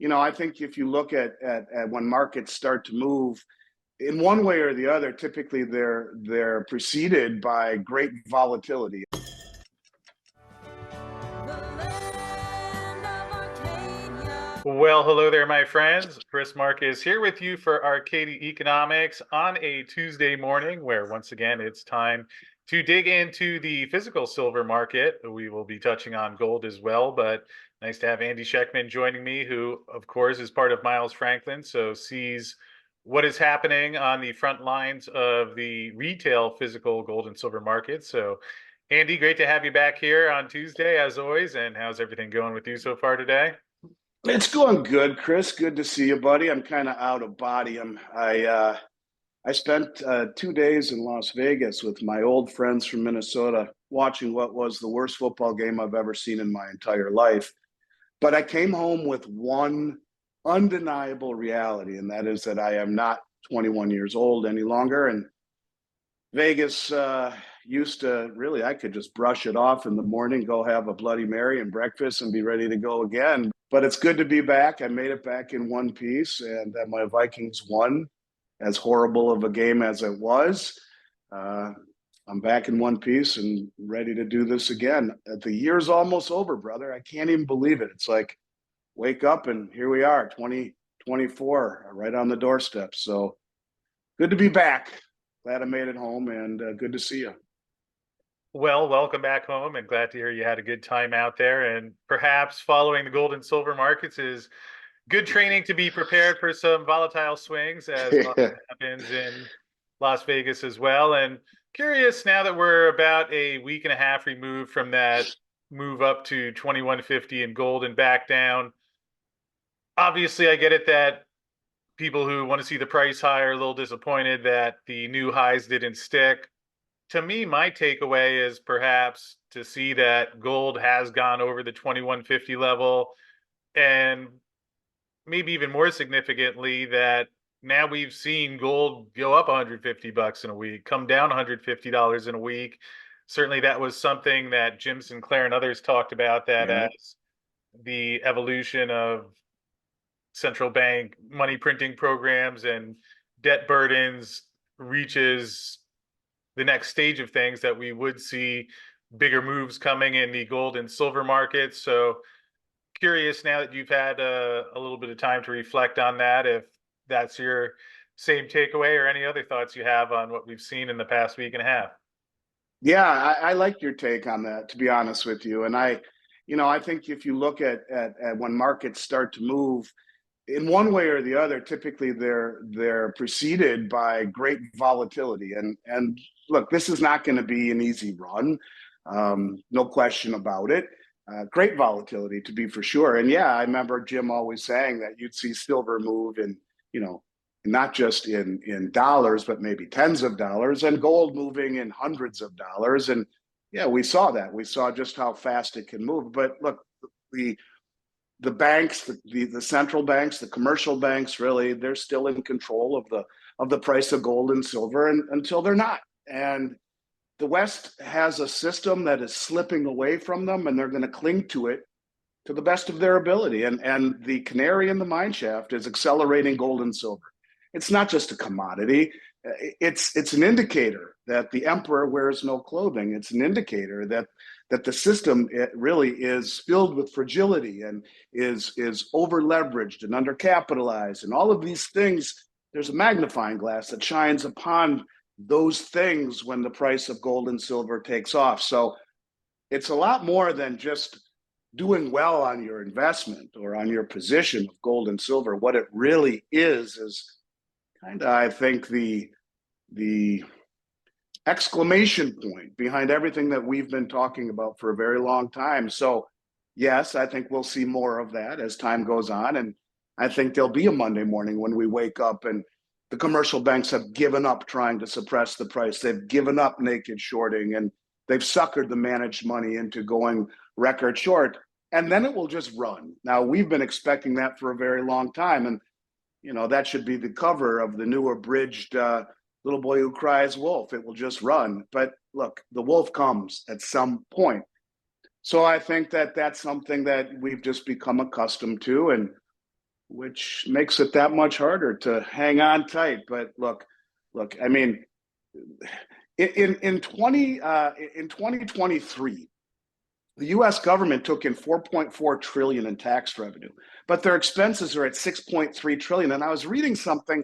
I think if you look at when markets start to move in one way or the other, typically they're preceded by great volatility. Well, hello there, my friends. Chris Marcus here with you for Arcadia Economics on a Tuesday morning, where once again it's time to dig into the physical silver market. We will be touching on gold as well, but nice to have Andy Schectman joining me, who, of course, is part of Miles Franklin, so sees what is happening on the front lines of the retail physical gold and silver market. So, Andy, great to have you back here on Tuesday, as always. And how's everything going with you so far today? It's going good, Chris. Good to see you, buddy. I'm kind of out of body. I spent 2 days in Las Vegas with my old friends from Minnesota, watching what was the worst football game I've ever seen in my entire life. But I came home with one undeniable reality, and that is that I am not 21 years old any longer. And Vegas used to really, I could just brush it off in the morning, go have a Bloody Mary and breakfast and be ready to go again. But it's good to be back. I made it back in one piece, and my Vikings won, as horrible of a game as it was. Uh, I'm back in one piece and ready to do this again. The year's almost over, brother. I can't even believe it. It's like, wake up and here we are, 2024, right on the doorstep. So good to be back. Glad I made it home, and good to see you. Well, welcome back home, and glad to hear you had a good time out there. And perhaps following the gold and silver markets is good training to be prepared for some volatile swings, as often happens in Las Vegas as well. And curious, now that we're about a week and a half removed from that move up to 2150 in gold and back down. Obviously, I get it that people who want to see the price higher are a little disappointed that the new highs didn't stick. To me, my takeaway is perhaps to see that gold has gone over the 2150 level, and maybe even more significantly that now we've seen gold go up 150 bucks in a week, come down $150 in a week. Certainly that was something that Jim Sinclair and others talked about, that Yeah. as the evolution of central bank money printing programs and debt burdens reaches the next stage of things, that we would see bigger moves coming in the gold and silver markets. So curious, now that you've had a little bit of time to reflect on that, if that's your same takeaway or any other thoughts you have on what we've seen in the past week and a half. Yeah, I like your take on that, to be honest with you. And I think if you look at when markets start to move in one way or the other, typically they're preceded by great volatility. And look, this is not going to be an easy run, no question about it. Great volatility, to be for sure. And yeah, I remember Jim always saying that you'd see silver move in, not just in dollars, but maybe tens of dollars, and gold moving in hundreds of dollars. And yeah, we saw that. We saw just how fast it can move. But look, the banks, the central banks, the commercial banks, really, they're still in control of the price of gold and silver, and until they're not. And the West has a system that is slipping away from them, and they're going to cling to it to the best of their ability. And the canary in the mine shaft is accelerating gold and silver. It's not just a commodity. It's an indicator that the emperor wears no clothing. It's an indicator that the system, it really is filled with fragility and is over leveraged and undercapitalized, and all of these things. There's a magnifying glass that shines upon those things when the price of gold and silver takes off. So it's a lot more than just doing well on your investment or on your position of gold and silver. What it really is kind of, I think, the exclamation point behind everything that we've been talking about for a very long time. So yes, I think we'll see more of that as time goes on. And I think there'll be a Monday morning when we wake up and the commercial banks have given up trying to suppress the price. They've given up naked shorting, and they've suckered the managed money into going record short. And then it will just run. Now, we've been expecting that for a very long time. And, that should be the cover of the new abridged Little Boy Who Cries Wolf. It will just run. But look, the wolf comes at some point. So I think that that's something that we've just become accustomed to. And which makes it that much harder to hang on tight. But look, I mean, in 2023, the U.S. government took in 4.4 trillion in tax revenue, but their expenses are at 6.3 trillion. And I was reading something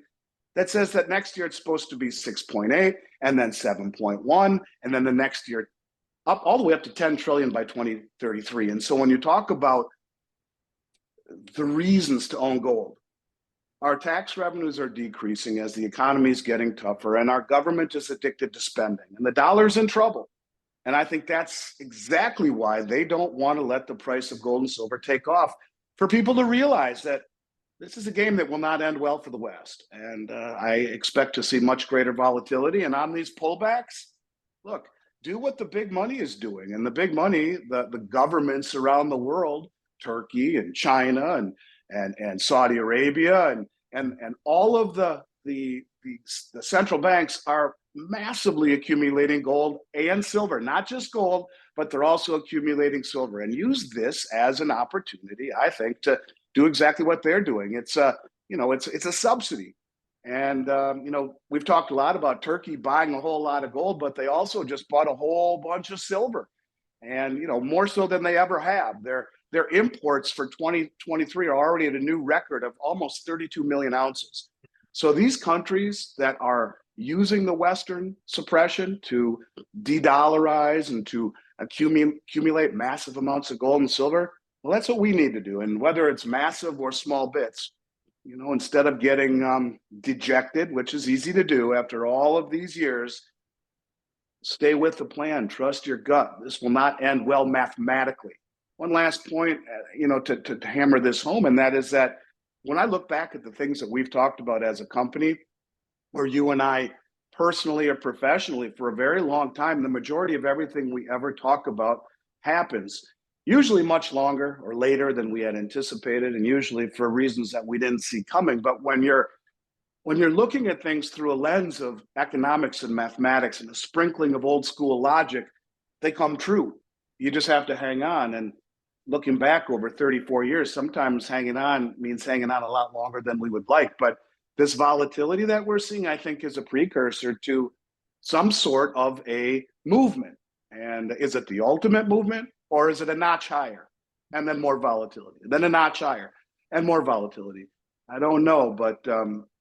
that says that next year it's supposed to be 6.8, and then 7.1, and then the next year up all the way up to 10 trillion by 2033. And so when you talk about the reasons to own gold, our tax revenues are decreasing as the economy is getting tougher, and our government is addicted to spending, and the dollar's in trouble. And I think that's exactly why they don't want to let the price of gold and silver take off, for people to realize that this is a game that will not end well for the West. And I expect to see much greater volatility. And on these pullbacks, look, do what the big money is doing. And the big money, the governments around the world, Turkey and China and Saudi Arabia and all of the central banks are massively accumulating gold and silver, not just gold, but they're also accumulating silver, and use this as an opportunity, I think, to do exactly what they're doing. It's it's a subsidy. And we've talked a lot about Turkey buying a whole lot of gold, but they also just bought a whole bunch of silver, and more so than they ever have. Their imports for 2023 are already at a new record of almost 32 million ounces. So these countries that are using the Western suppression to de-dollarize and to accumulate massive amounts of gold and silver, well, that's what we need to do. And whether it's massive or small bits, instead of getting dejected, which is easy to do after all of these years, stay with the plan, trust your gut. This will not end well mathematically. One last point, to hammer this home, and that is that when I look back at the things that we've talked about as a company, or you and I personally or professionally, for a very long time, the majority of everything we ever talk about happens usually much longer or later than we had anticipated, and usually for reasons that we didn't see coming. But when you're looking at things through a lens of economics and mathematics and a sprinkling of old school logic, they come true. You just have to hang on. And looking back over 34 years, sometimes hanging on means hanging on a lot longer than we would like. But this volatility that we're seeing, I think, is a precursor to some sort of a movement. And is it the ultimate movement, or is it a notch higher and then more volatility, then a notch higher and more volatility? I don't know, but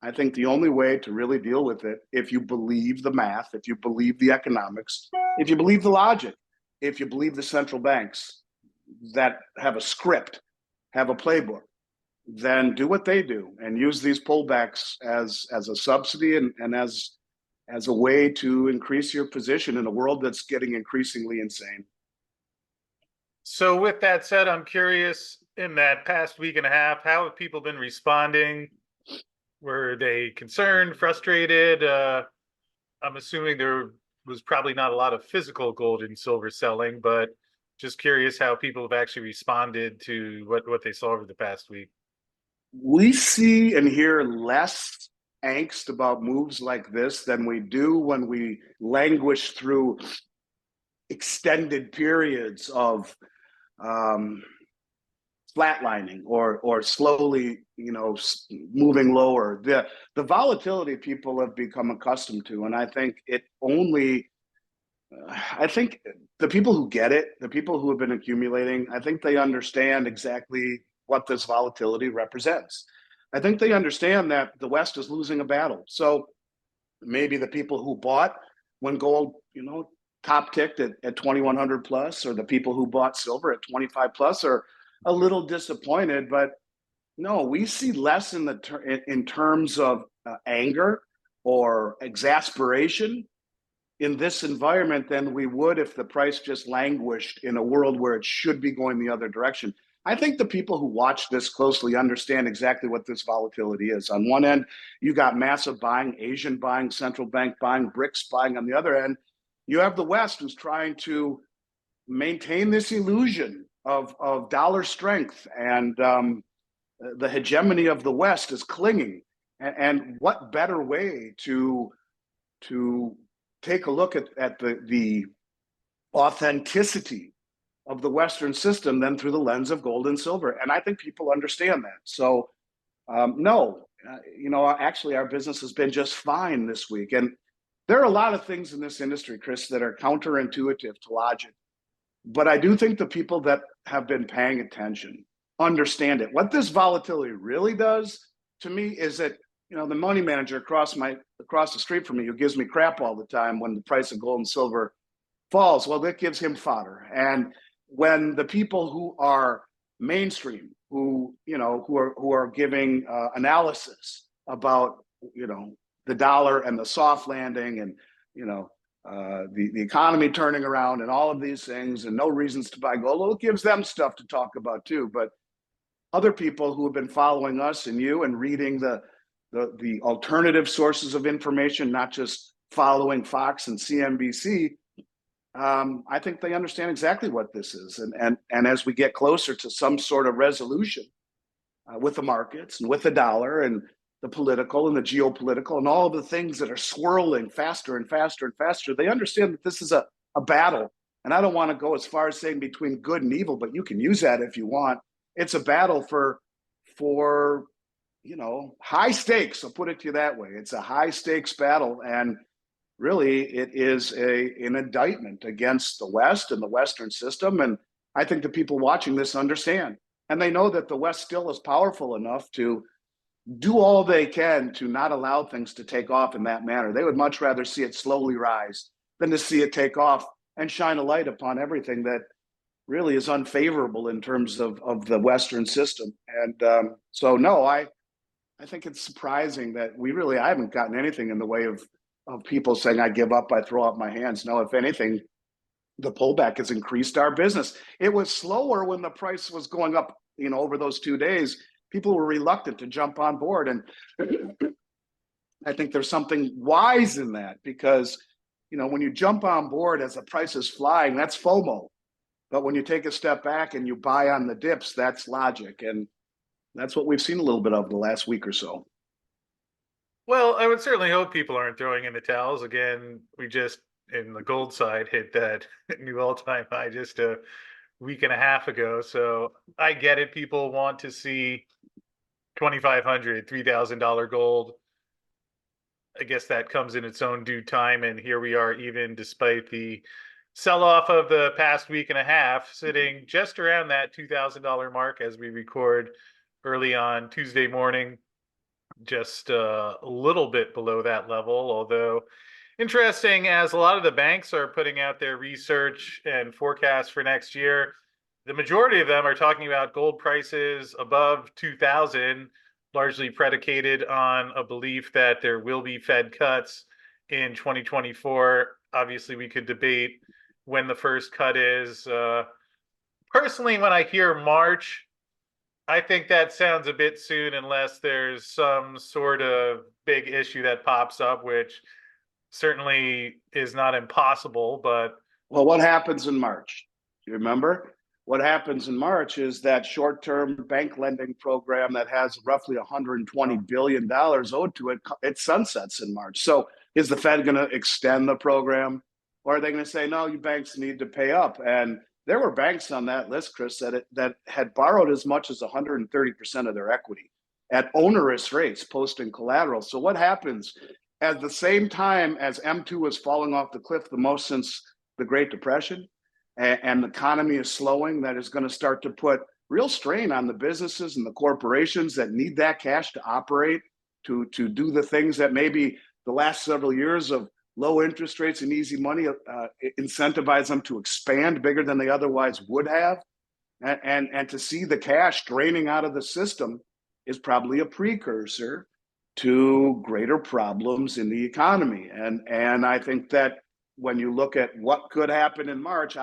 I think the only way to really deal with it, if you believe the math, if you believe the economics, if you believe the logic, if you believe the central banks that have a script, have a playbook, then do what they do and use these pullbacks as a subsidy and as a way to increase your position in a world that's getting increasingly insane. So with that said, I'm curious, in that past week and a half, how have people been responding? Were they concerned, frustrated? I'm assuming there was probably not a lot of physical gold and silver selling, but just curious how people have actually responded to what they saw over the past week. We see and hear less angst about moves like this than we do when we languish through extended periods of flatlining or slowly, moving lower. The volatility people have become accustomed to, and I think I think the people who get it, the people who have been accumulating, I think they understand exactly what this volatility represents. I think they understand that the West is losing a battle. So maybe the people who bought when gold, top ticked at 2,100 plus, or the people who bought silver at 25 plus are a little disappointed. But no, we see less in terms of anger or exasperation in this environment than we would if the price just languished in a world where it should be going the other direction. I think the people who watch this closely understand exactly what this volatility is. On one end, you got massive buying, Asian buying, central bank buying, BRICS buying. On the other end, you have the West who's trying to maintain this illusion of dollar strength, and the hegemony of the West is clinging. And what better way to take a look at the authenticity of the Western system than through the lens of gold and silver? And I think people understand that. So No, actually, our business has been just fine this week. And there are a lot of things in this industry, Chris, that are counterintuitive to logic. But I do think the people that have been paying attention understand it. What this volatility really does to me is that, the money manager across the street from me who gives me crap all the time when the price of gold and silver falls, well, that gives him fodder. And when the people who are mainstream, who are giving analysis about the dollar and the soft landing and the economy turning around and all of these things and no reasons to buy gold, well, it gives them stuff to talk about too. But other people who have been following us and you and reading the alternative sources of information, not just following Fox and CNBC, I think they understand exactly what this is. And as we get closer to some sort of resolution with the markets and with the dollar and the political and the geopolitical and all of the things that are swirling faster and faster and faster, they understand that this is a battle. And I don't want to go as far as saying between good and evil, but you can use that if you want. It's a battle for high stakes. I'll put it to you that way. It's a high stakes battle. And really, it is an indictment against the West and the Western system. And I think the people watching this understand. And they know that the West still is powerful enough to do all they can to not allow things to take off in that manner. They would much rather see it slowly rise than to see it take off and shine a light upon everything that really is unfavorable in terms of the Western system. And so, no, I think it's surprising that I haven't gotten anything in the way of people saying, I give up, I throw up my hands. No, if anything, the pullback has increased our business. It was slower when the price was going up, over those 2 days. People were reluctant to jump on board. And I think there's something wise in that because, when you jump on board as the price is flying, that's FOMO. But when you take a step back and you buy on the dips, that's logic. And that's what we've seen a little bit of the last week or so. Well, I would certainly hope people aren't throwing in the towels. Again, we just, in the gold side, hit that new all-time high just a week and a half ago. So I get it. People want to see $2,500, $3,000 gold. I guess that comes in its own due time. And here we are, even despite the sell-off of the past week and a half, sitting just around that $2,000 mark as we record early on Tuesday morning, just a little bit below that level. Although interesting, as a lot of the banks are putting out their research and forecasts for next year, the majority of them are talking about gold prices above 2,000, largely predicated on a belief that there will be Fed cuts in 2024. Obviously, we could debate when the first cut is. Personally, when I hear March, I think that sounds a bit soon unless there's some sort of big issue that pops up, which certainly is not impossible. But well, what happens in March? Do you remember? What happens in March is that short-term bank lending program that has roughly $120 billion owed to it, it sunsets in March. So is the Fed going to extend the program? Or are they going to say, no, you banks need to pay up? And there were banks on that list, Chris, that had borrowed as much as 130% of their equity at onerous rates, posting collateral. So what happens at the same time as M2 was falling off the cliff the most since the Great Depression, and the economy is slowing, that is going to start to put real strain on the businesses and the corporations that need that cash to operate, to do the things that maybe the last several years of low interest rates and easy money incentivize them to expand bigger than they otherwise would have. And to see the cash draining out of the system is probably a precursor to greater problems in the economy. And I think that when you look at what could happen in March,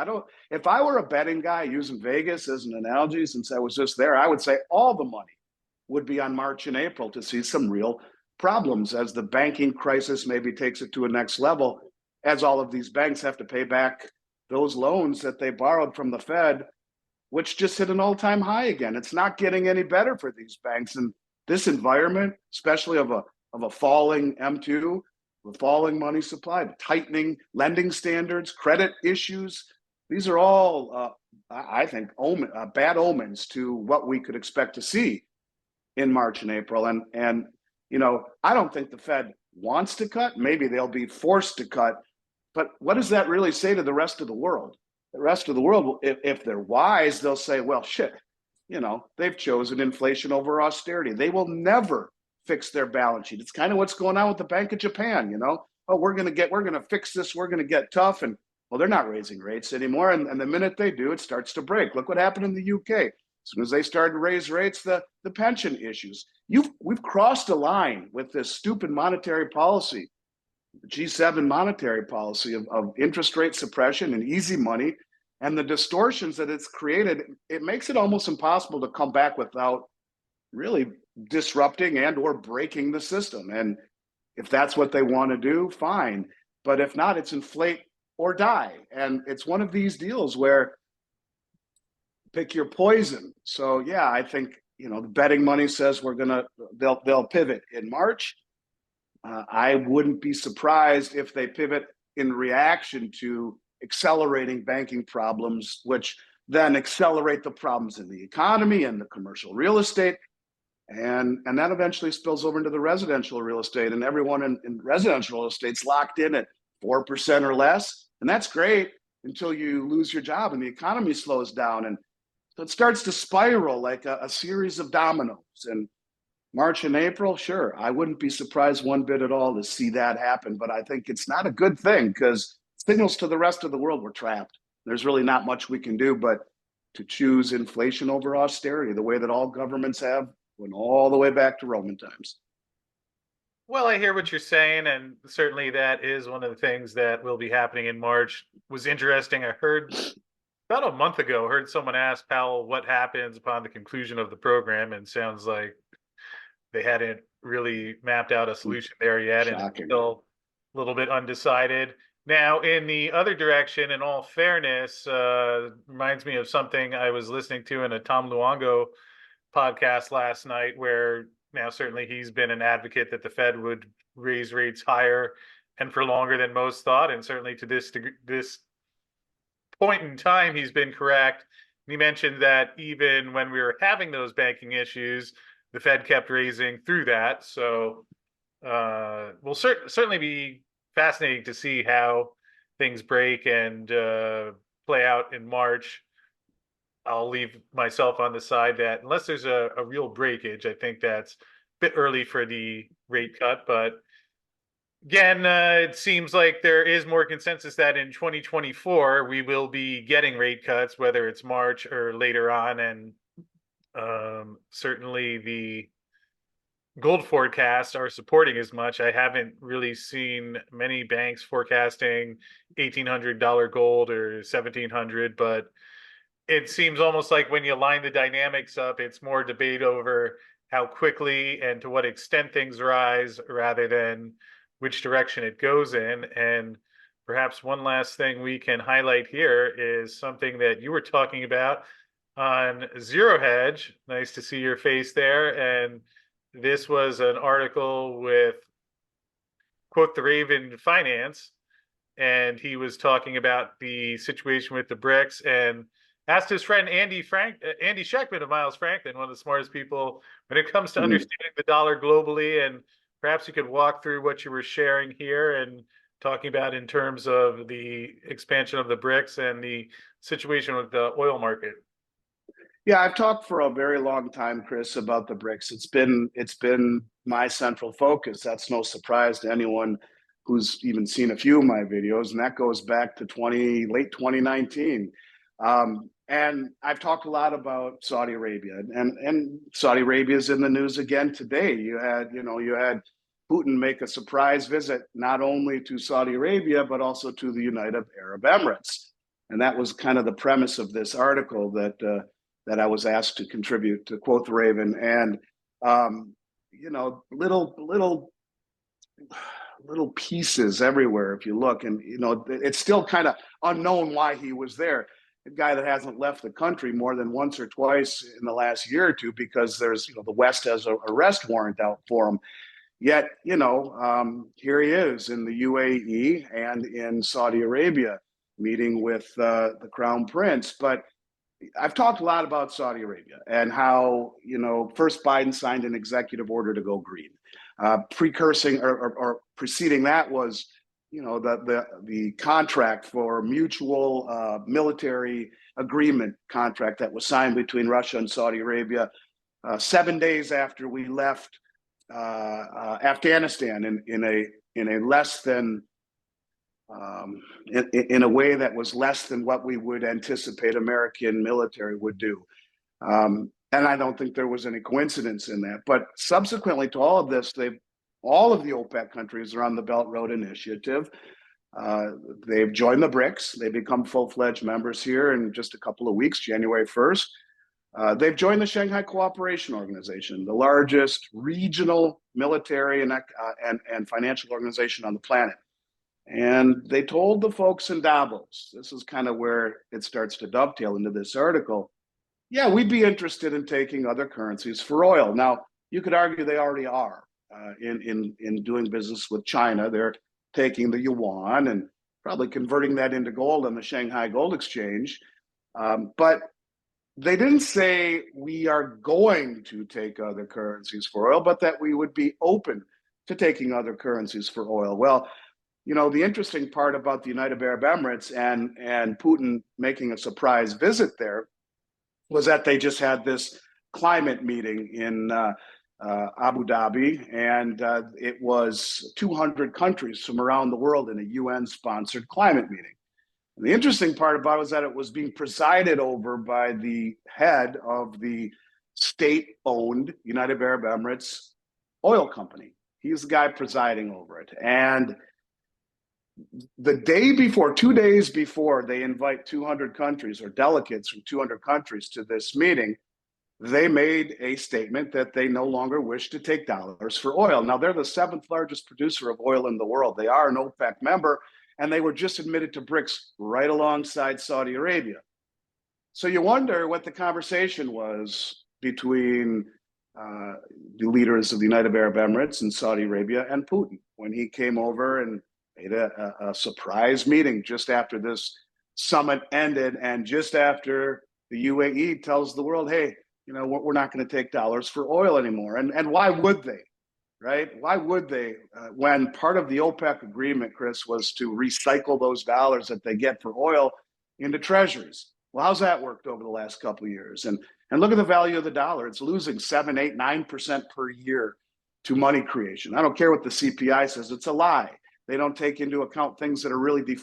if I were a betting guy using Vegas as an analogy, since I was just there, I would say all the money would be on March and April to see some real problems as the banking crisis maybe takes it to a next level, as all of these banks have to pay back those loans that they borrowed from the Fed, which just hit an all-time high again. It's not getting any better for these banks. And this environment, especially of a falling M2, the falling money supply, the tightening lending standards, credit issues, these are all, I think, bad omens to what we could expect to see in March and April. And I don't think the Fed wants to cut. Maybe they'll be forced to cut. But what does that really say to the rest of the world? The rest of the world, if they're wise, they'll say, well, shit, they've chosen inflation over austerity. They will never fix their balance sheet. It's kind of what's going on with the Bank of Japan, Oh, we're going to fix this. We're going to get tough. And well, they're not raising rates anymore. And the minute they do, it starts to break. Look what happened in the UK. As soon as they started to raise rates, the pension issues. We've crossed a line with this stupid monetary policy, G7 monetary policy of interest rate suppression and easy money, and the distortions that it's created. It makes it almost impossible to come back without really disrupting and or breaking the system. And if that's what they want to do, fine. But if not, it's inflate or die. And it's one of these deals where pick your poison. So yeah, I think the betting money says they'll pivot in March. I wouldn't be surprised if they pivot in reaction to accelerating banking problems, which then accelerate the problems in the economy and the commercial real estate. And that eventually spills over into the residential real estate, and everyone in residential real estate's locked in at 4% or less. And that's great until you lose your job and the economy slows down. And so it starts to spiral like a series of dominoes. And March and April, sure, I wouldn't be surprised one bit at all to see that happen. But I think it's not a good thing because it signals to the rest of the world we're trapped. There's really not much we can do but to choose inflation over austerity, the way that all governments have, went all the way back to Roman times. Well, I hear what you're saying, and certainly that is one of the things that will be happening in March. It was interesting. I heard about a month ago, heard someone ask Powell what happens upon the conclusion of the program, and sounds like they hadn't really mapped out a solution there yet, Shocking. And it's still a little bit undecided. Now, in the other direction, in all fairness, reminds me of something I was listening to in a Tom Luongo podcast last night, where now certainly he's been an advocate that the Fed would raise rates higher and for longer than most thought, and certainly to this point in time he's been correct. He mentioned that even when we were having those banking issues, the Fed kept raising through that. So will certainly be fascinating to see how things break and play out in March. I'll leave myself on the side that unless there's a real breakage, I think that's a bit early for the rate cut. But again, it seems like there is more consensus that in 2024, we will be getting rate cuts, whether it's March or later on. And certainly the gold forecasts are supporting as much. I haven't really seen many banks forecasting $1,800 gold or $1,700, but it seems almost like when you line the dynamics up, it's more debate over how quickly and to what extent things rise rather than which direction it goes in. And perhaps one last thing we can highlight here is something that you were talking about on Zero Hedge. Nice to see your face there. And this was an article with Quote the Raven Finance, and he was talking about the situation with the BRICS and asked his friend Andy Schectman of Miles Franklin, one of the smartest people when it comes to understanding the dollar globally. And perhaps you could walk through what you were sharing here and talking about in terms of the expansion of the BRICS and the situation with the oil market. Yeah, I've talked for a very long time, Chris, about the BRICS. It's been my central focus. That's no surprise to anyone who's even seen a few of my videos, and that goes back to late 2019. And I've talked a lot about Saudi Arabia, and Saudi Arabia is in the news again today. You had Putin make a surprise visit not only to Saudi Arabia but also to the United Arab Emirates, and that was kind of the premise of this article that I was asked to contribute to Quote the Raven. And little pieces everywhere if you look, and it's still kind of unknown why he was there. A guy that hasn't left the country more than once or twice in the last year or two because there's the West has an arrest warrant out for him. Yet here he is in the UAE and in Saudi Arabia meeting with the Crown Prince. But I've talked a lot about Saudi Arabia and how, first Biden signed an executive order to go green. Precursing or preceding that was, the contract for mutual military agreement contract that was signed between Russia and Saudi Arabia 7 days after we left Afghanistan in a less than in a way that was less than what we would anticipate American military would do. And I don't think there was any coincidence in that. But subsequently to all of this, all of the OPEC countries are on the Belt Road Initiative. They've joined the BRICS. They become full-fledged members here in just a couple of weeks, January 1st. They've joined the Shanghai Cooperation Organization, the largest regional military and financial organization on the planet. And they told the folks in Davos, this is kind of where it starts to dovetail into this article, yeah, we'd be interested in taking other currencies for oil. Now, you could argue they already are in doing business with China. They're taking the yuan and probably converting that into gold on the Shanghai Gold Exchange. But they didn't say we are going to take other currencies for oil, but that we would be open to taking other currencies for oil. Well, the interesting part about the United Arab Emirates and Putin making a surprise visit there was that they just had this climate meeting in Abu Dhabi, and it was 200 countries from around the world in a UN-sponsored climate meeting. And the interesting part about it was that it was being presided over by the head of the state-owned United Arab Emirates oil company. He's the guy presiding over it. And the day before, 2 days before they invite 200 countries or delegates from 200 countries to this meeting, they made a statement that they no longer wish to take dollars for oil. Now, they're the 7th largest producer of oil in the world. They are an OPEC member, and they were just admitted to BRICS right alongside Saudi Arabia. So you wonder what the conversation was between the leaders of the United Arab Emirates and Saudi Arabia and Putin when he came over and made a surprise meeting just after this summit ended, and just after the UAE tells the world, hey, we're not going to take dollars for oil anymore. And why would they, right? Why would they, when part of the OPEC agreement, Chris, was to recycle those dollars that they get for oil into treasuries? Well, how's that worked over the last couple of years? And look at the value of the dollar. It's losing 7, 8, 9% per year to money creation. I don't care what the CPI says. It's a lie. They don't take into account things that are really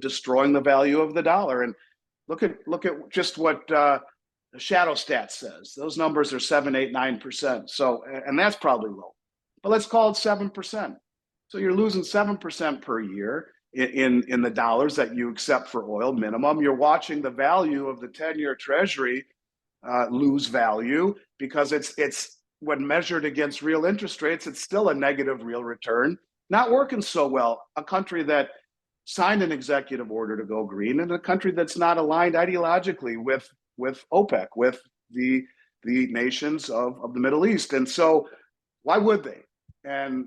destroying the value of the dollar. And look at just what the shadow stat says. Those numbers are 7, 8, 9%. So, and that's probably low. But let's call it 7%. So you're losing 7% per year in the dollars that you accept for oil minimum. You're watching the value of the 10-year Treasury lose value because it's when measured against real interest rates, it's still a negative real return. Not working so well. A country that signed an executive order to go green, and a country that's not aligned ideologically with OPEC, with the nations of the Middle East. And so why would they? And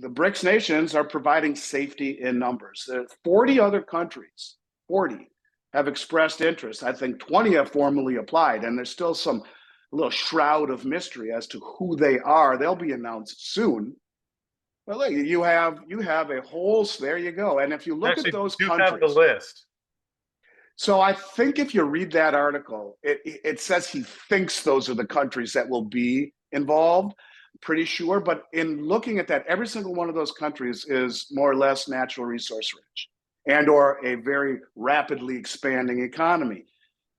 the BRICS nations are providing safety in numbers. 40 other countries, 40, have expressed interest. I think 20 have formally applied, and there's still a little shroud of mystery as to who they are. They'll be announced soon. Well, look, you have a whole, there you go. And if you look at those countries. Have the list. So I think if you read that article, it says he thinks those are the countries that will be involved. Pretty sure. But in looking at that, every single one of those countries is more or less natural resource rich and or a very rapidly expanding economy.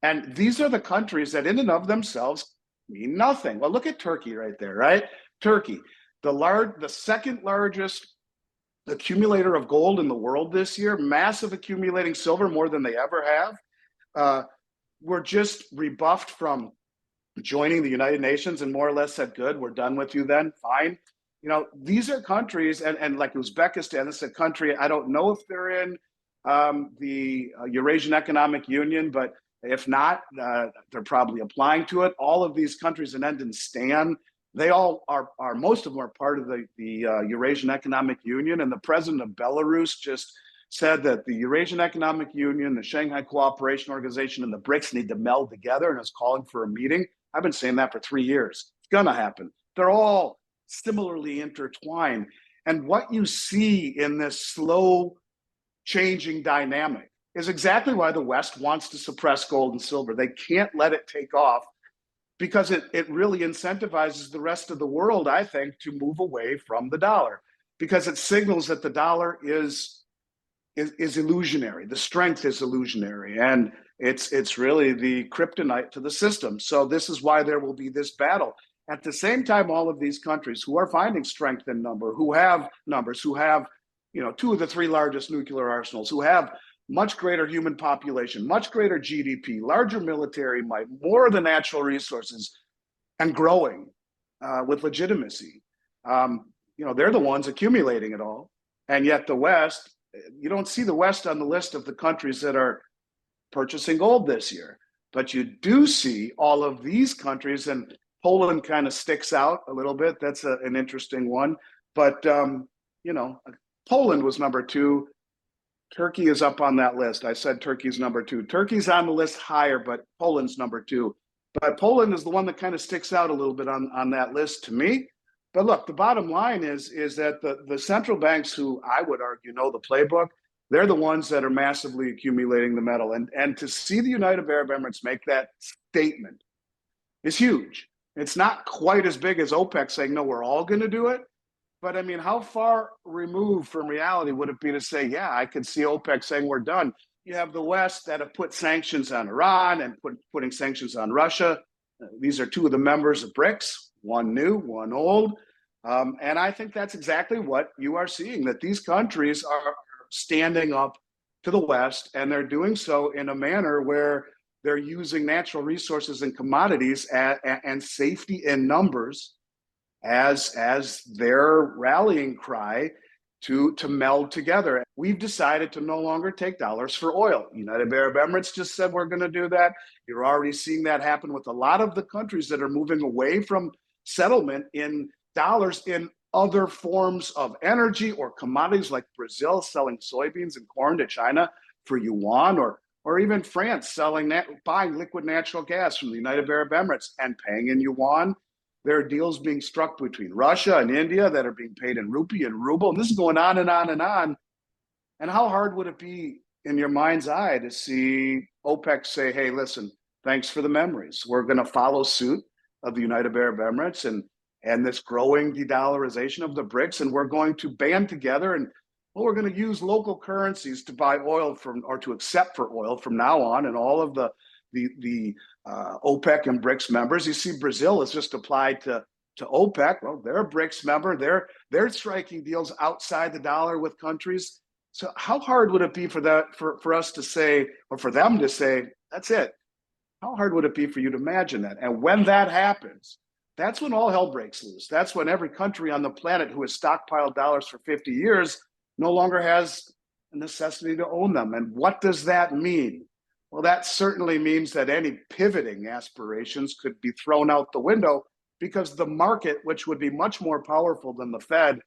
And these are the countries that in and of themselves mean nothing. Well, look at Turkey right there, right? Turkey. The second largest accumulator of gold in the world this year, massive accumulating silver, more than they ever have. We're just rebuffed from joining the United Nations and more or less said, good, we're done with you then, fine. These are countries, and like Uzbekistan, this is a country, I don't know if they're in the Eurasian Economic Union, but if not, they're probably applying to it. All of these countries in End and Stan, they all are most of them are part of the Eurasian Economic Union, and the president of Belarus just said that the Eurasian Economic Union, the Shanghai Cooperation Organization, and the BRICS need to meld together and is calling for a meeting. I've been saying that for 3 years. It's going to happen. They're all similarly intertwined. And what you see in this slow changing dynamic is exactly why the West wants to suppress gold and silver. They can't let it take off because it really incentivizes the rest of the world, I think, to move away from the dollar, because it signals that the dollar is illusionary. The strength is illusionary, and it's really the kryptonite to the system. So this is why there will be this battle. At the same time, all of these countries who are finding strength in number, who have numbers, who have, you know, 2 of the 3 largest nuclear arsenals, who have much greater human population, much greater GDP, larger military might, more of the natural resources, and growing with legitimacy. You know, they're the ones accumulating it all. And yet the West, you don't see the West on the list of the countries that are purchasing gold this year. But you do see all of these countries, and Poland kind of sticks out a little bit. That's an interesting one. But, you know, Poland was number 2. Turkey is up on that list. I said Turkey's number 2. Turkey's on the list higher, but Poland's number 2. But Poland is the one that kind of sticks out a little bit on that list to me. But look, the bottom line is that the central banks, who I would argue know the playbook, they're the ones that are massively accumulating the metal. And to see the United Arab Emirates make that statement is huge. It's not quite as big as OPEC saying, no, we're all going to do it. But I mean, how far removed from reality would it be to say, yeah, I could see OPEC saying we're done? You have the West that have put sanctions on Iran and putting sanctions on Russia. These are 2 of the members of BRICS, one new, one old. And I think that's exactly what you are seeing, that these countries are standing up to the West, and they're doing so in a manner where they're using natural resources and commodities and safety in numbers as their rallying cry to meld together. We've decided to no longer take dollars for oil. United Arab Emirates just said we're going to do that. You're already seeing that happen with a lot of the countries that are moving away from settlement in dollars in other forms of energy or commodities, like Brazil selling soybeans and corn to China for yuan, or even France buying liquid natural gas from the United Arab Emirates and paying in yuan. There are deals being struck between Russia and India that are being paid in rupee and ruble. And this is going on and on and on. And how hard would it be in your mind's eye to see OPEC say, hey, listen, thanks for the memories. We're going to follow suit of the United Arab Emirates and this growing de-dollarization of the BRICS. And we're going to band together, and well, we're going to use local currencies to buy oil from, or to accept for oil from now on. And all of the OPEC and BRICS members. You see, Brazil has just applied to OPEC. Well, they're a BRICS member. They're striking deals outside the dollar with countries. So how hard would it be for us to say, or for them to say, that's it? How hard would it be for you to imagine that? And when that happens, that's when all hell breaks loose. That's when every country on the planet who has stockpiled dollars for 50 years no longer has a necessity to own them. And what does that mean? Well, that certainly means that any pivoting aspirations could be thrown out the window, because the market, which would be much more powerful than the Fed,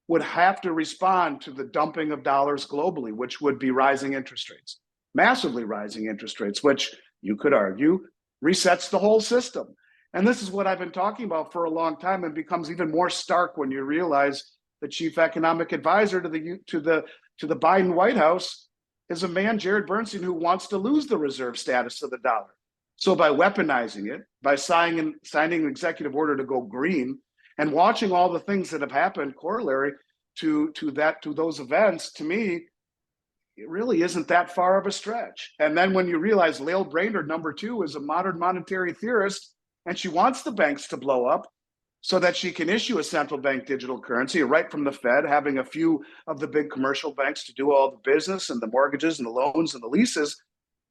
would have to respond to the dumping of dollars globally, which would be rising interest rates, massively rising interest rates, which you could argue resets the whole system. And this is what I've been talking about for a long time, and becomes even more stark when you realize the chief economic advisor to the Biden White House is a man, Jared Bernstein, who wants to lose the reserve status of the dollar. So by weaponizing it, by signing an executive order to go green, and watching all the things that have happened corollary to those events, to me, it really isn't that far of a stretch. And then when you realize Lael Brainerd, number 2, is a modern monetary theorist, and she wants the banks to blow up so that she can issue a central bank digital currency right from the Fed, having a few of the big commercial banks to do all the business and the mortgages and the loans and the leases.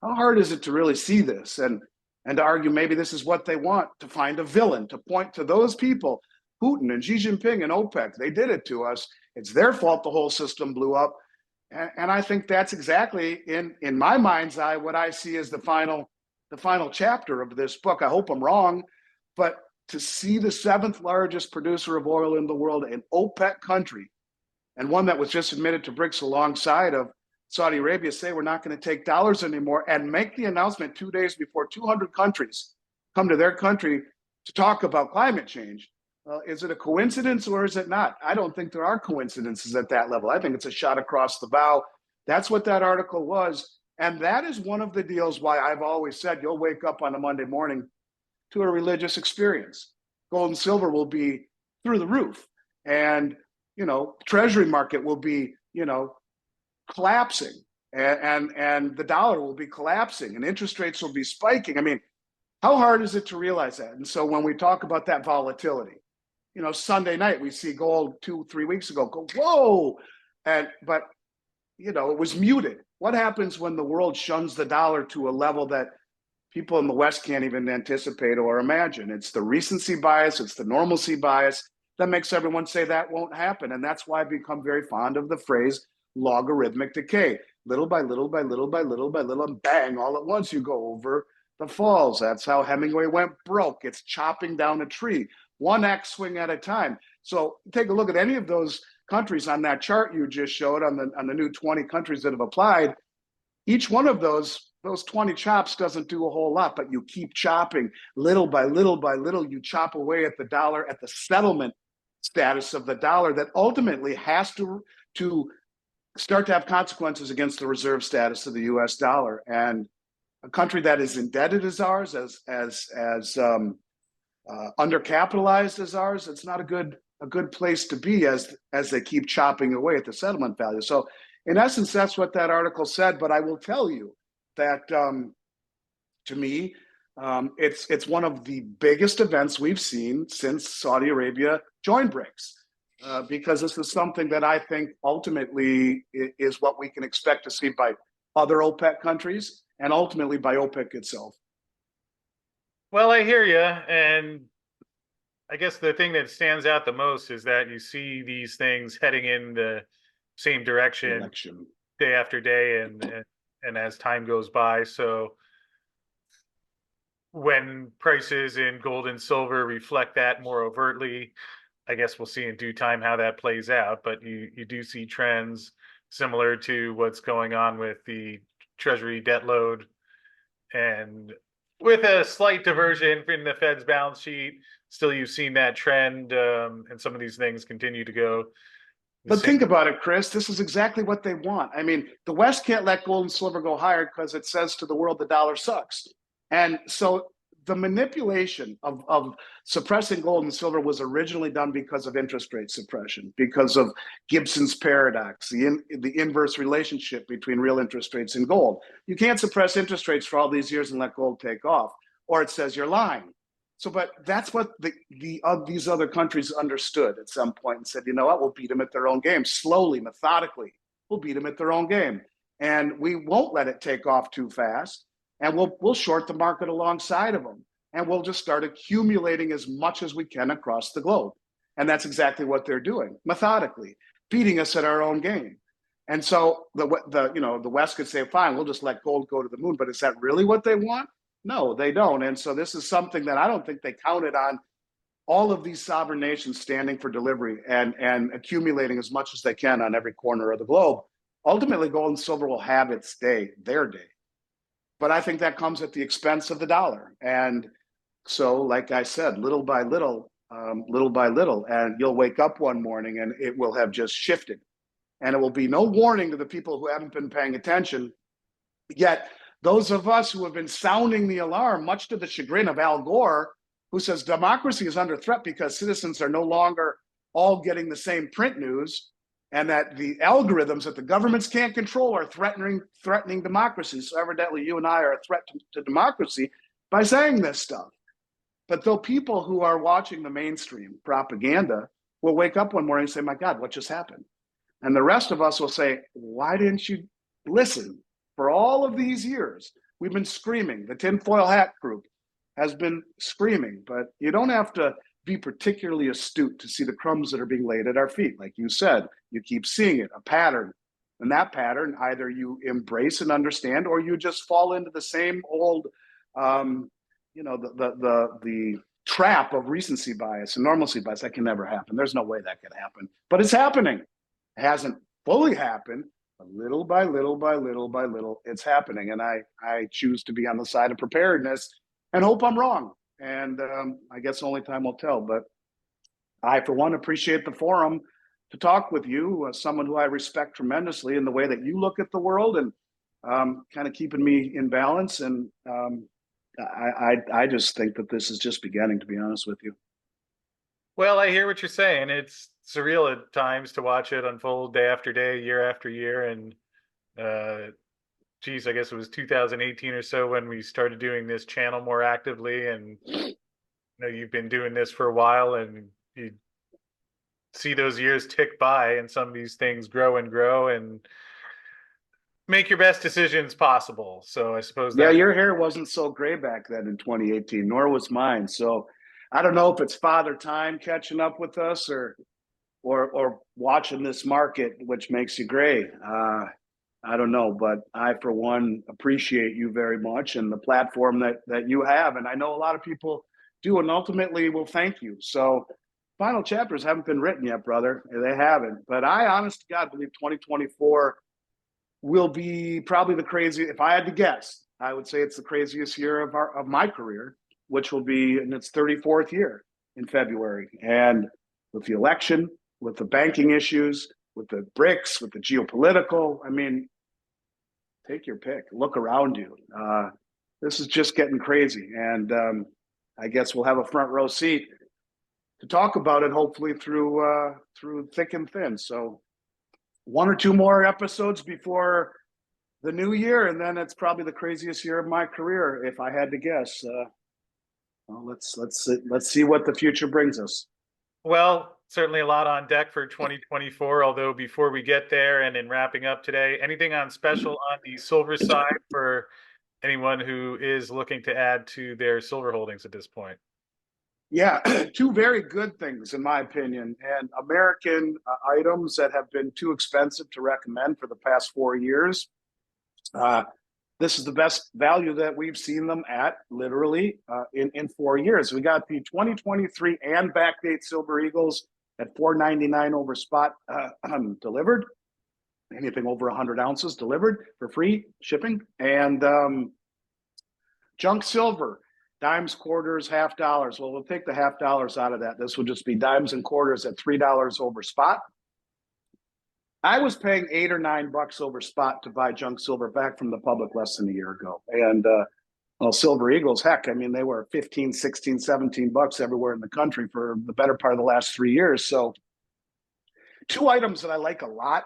How hard is it to really see this and to argue maybe this is what they want, to find a villain, to point to those people, Putin and Xi Jinping and OPEC? They did it to us. It's their fault the whole system blew up. And I think that's exactly, in my mind's eye, what I see as the final chapter of this book. I hope I'm wrong, but to see the 7th largest producer of oil in the world, an OPEC country, and one that was just admitted to BRICS alongside of Saudi Arabia say we're not going to take dollars anymore and make the announcement 2 days before 200 countries come to their country to talk about climate change. Is it a coincidence or is it not? I don't think there are coincidences at that level. I think it's a shot across the bow. That's what that article was. And that is one of the deals why I've always said you'll wake up on a Monday morning to a religious experience. Gold and silver will be through the roof. And, treasury market will be, collapsing. And the dollar will be collapsing and interest rates will be spiking. I mean, how hard is it to realize that? And so when we talk about that volatility, Sunday night, we see gold 2-3 weeks ago go, whoa. But it was muted. What happens when the world shuns the dollar to a level that people in the West can't even anticipate or imagine? It's the recency bias, it's the normalcy bias that makes everyone say that won't happen. And that's why I've become very fond of the phrase logarithmic decay. Little by little by little by little by little, and bang, all at once you go over the falls. That's how Hemingway went broke. It's chopping down a tree, one X swing at a time. So take a look at any of those countries on that chart you just showed on the new 20 countries that have applied. Each one of those 20 chops doesn't do a whole lot, but you keep chopping little by little by little. You chop away at the dollar, at the settlement status of the dollar that ultimately has to start to have consequences against the reserve status of the U.S. dollar. And a country that is indebted as ours, as undercapitalized as ours, it's not a good place to be as they keep chopping away at the settlement value. So in essence, that's what that article said. But I will tell you that to me, it's one of the biggest events we've seen since Saudi Arabia joined BRICS. Because this is something that I think ultimately is what we can expect to see by other OPEC countries and ultimately by OPEC itself. Well, I hear you. And I guess the thing that stands out the most is that you see these things heading in the same direction day after day and as time goes by. So when prices in gold and silver reflect that more overtly, I guess we'll see in due time how that plays out, but you do see trends similar to what's going on with the Treasury debt load, and with a slight diversion in the Fed's balance sheet. Still, you've seen that trend, and some of these things continue to go. But think about it, Chris. This is exactly what they want. I mean, the West can't let gold and silver go higher because it says to the world the dollar sucks. And so the manipulation of suppressing gold and silver was originally done because of interest rate suppression, because of Gibson's paradox, the inverse relationship between real interest rates and gold. You can't suppress interest rates for all these years and let gold take off, or it says you're lying. So, but that's what these other countries understood at some point and said, you know what, we'll beat them at their own game. Slowly, methodically, we'll beat them at their own game. And we won't let it take off too fast. And we'll short the market alongside of them. And we'll just start accumulating as much as we can across the globe. And that's exactly what they're doing, methodically, beating us at our own game. And so the West could say, fine, we'll just let gold go to the moon. But is that really what they want? No, they don't. And so this is something that I don't think they counted on, all of these sovereign nations standing for delivery and accumulating as much as they can on every corner of the globe. Ultimately, gold and silver will have its day, their day. But I think that comes at the expense of the dollar. And so, like I said, little by little, and you'll wake up one morning and it will have just shifted. And it will be no warning to the people who haven't been paying attention. Yet, those of us who have been sounding the alarm, much to the chagrin of Al Gore, who says democracy is under threat because citizens are no longer all getting the same print news, and that the algorithms that the governments can't control are threatening democracy. So evidently you and I are a threat to democracy by saying this stuff. But though people who are watching the mainstream propaganda will wake up one morning and say, my God, what just happened? And the rest of us will say, why didn't you listen? For all of these years, we've been screaming. The tinfoil hat group has been screaming, but you don't have to be particularly astute to see the crumbs that are being laid at our feet. Like you said, you keep seeing it, a pattern. And that pattern, either you embrace and understand, or you just fall into the same old, the trap of recency bias and normalcy bias. That can never happen. There's no way that can happen, but it's happening. It hasn't fully happened. little by little by little by little, it's happening. And I choose to be on the side of preparedness and hope I'm wrong. And I guess only time will tell. But I, for one, appreciate the forum to talk with you, someone who I respect tremendously in the way that you look at the world and kind of keeping me in balance. And I just think that this is just beginning, to be honest with you. Well, I hear what you're saying. It's surreal at times to watch it unfold day after day, year after year. And geez, I guess it was 2018 or so when we started doing this channel more actively. And you know, you've been doing this for a while, and you see those years tick by, and some of these things grow and grow, and make your best decisions possible. So I suppose Yeah, that's your hair wasn't so gray back then in 2018, nor was mine. So I don't know if it's father time catching up with us or watching this market, which makes you gray. I don't know, but I, for one, appreciate you very much and the platform that you have. And I know a lot of people do, and ultimately will thank you. So final chapters haven't been written yet, brother. They haven't. But I, honest to God, believe 2024 will be probably the craziest. If I had to guess, I would say it's the craziest year of my career, which will be in its 34th year in February. And with the election, with the banking issues, with the BRICS, with the geopolitical, I mean, take your pick. Look around you. This is just getting crazy, and I guess we'll have a front row seat to talk about it. Hopefully through thick and thin. So one or two more episodes before the new year, and then it's probably the craziest year of my career, if I had to guess. Well, let's see what the future brings us. well, certainly a lot on deck for 2024. Although before we get there and in wrapping up today, anything on special on the silver side for anyone who is looking to add to their silver holdings at this point? Yeah, two very good things in my opinion, and American items that have been too expensive to recommend for the past 4 years. This is the best value that we've seen them at, literally, in 4 years. We got the 2023 and backdate Silver Eagles at $4.99 over spot delivered. Anything over 100 ounces delivered for free shipping. And junk silver, dimes, quarters, half dollars. Well, we'll take the half dollars out of that. This will just be dimes and quarters at $3 over spot. I was paying $8 or $9 over spot to buy junk silver back from the public less than a year ago. And well, Silver Eagles, heck, I mean, they were 15, 16, 17 bucks everywhere in the country for the better part of the last 3 years. So two items that I like a lot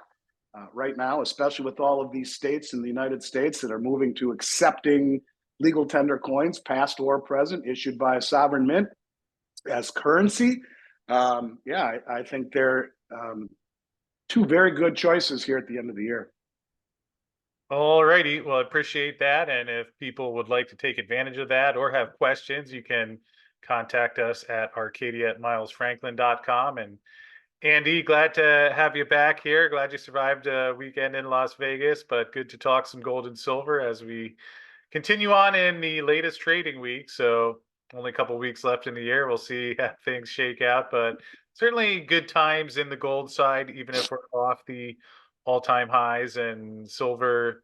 right now, especially with all of these states in the United States that are moving to accepting legal tender coins, past or present, issued by a sovereign mint as currency. Yeah, I think they're two very good choices here at the end of the year. All righty. Well, I appreciate that. And if people would like to take advantage of that or have questions, you can contact us at arcadia@milesfranklin.com. And Andy, glad to have you back here. Glad you survived a weekend in Las Vegas, but good to talk some gold and silver as we continue on in the latest trading week. So only a couple of weeks left in the year. We'll see how things shake out, but certainly good times in the gold side, even if we're off the all-time highs. And silver,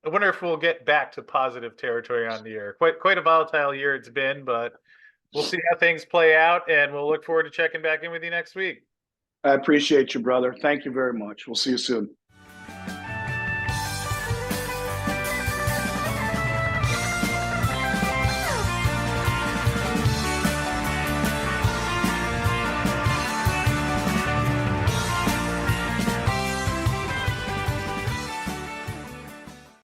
I wonder if we'll get back to positive territory on the year. Quite a volatile year it's been, but we'll see how things play out, and we'll look forward to checking back in with you next week. I appreciate you, brother. Thank you very much. We'll see you soon.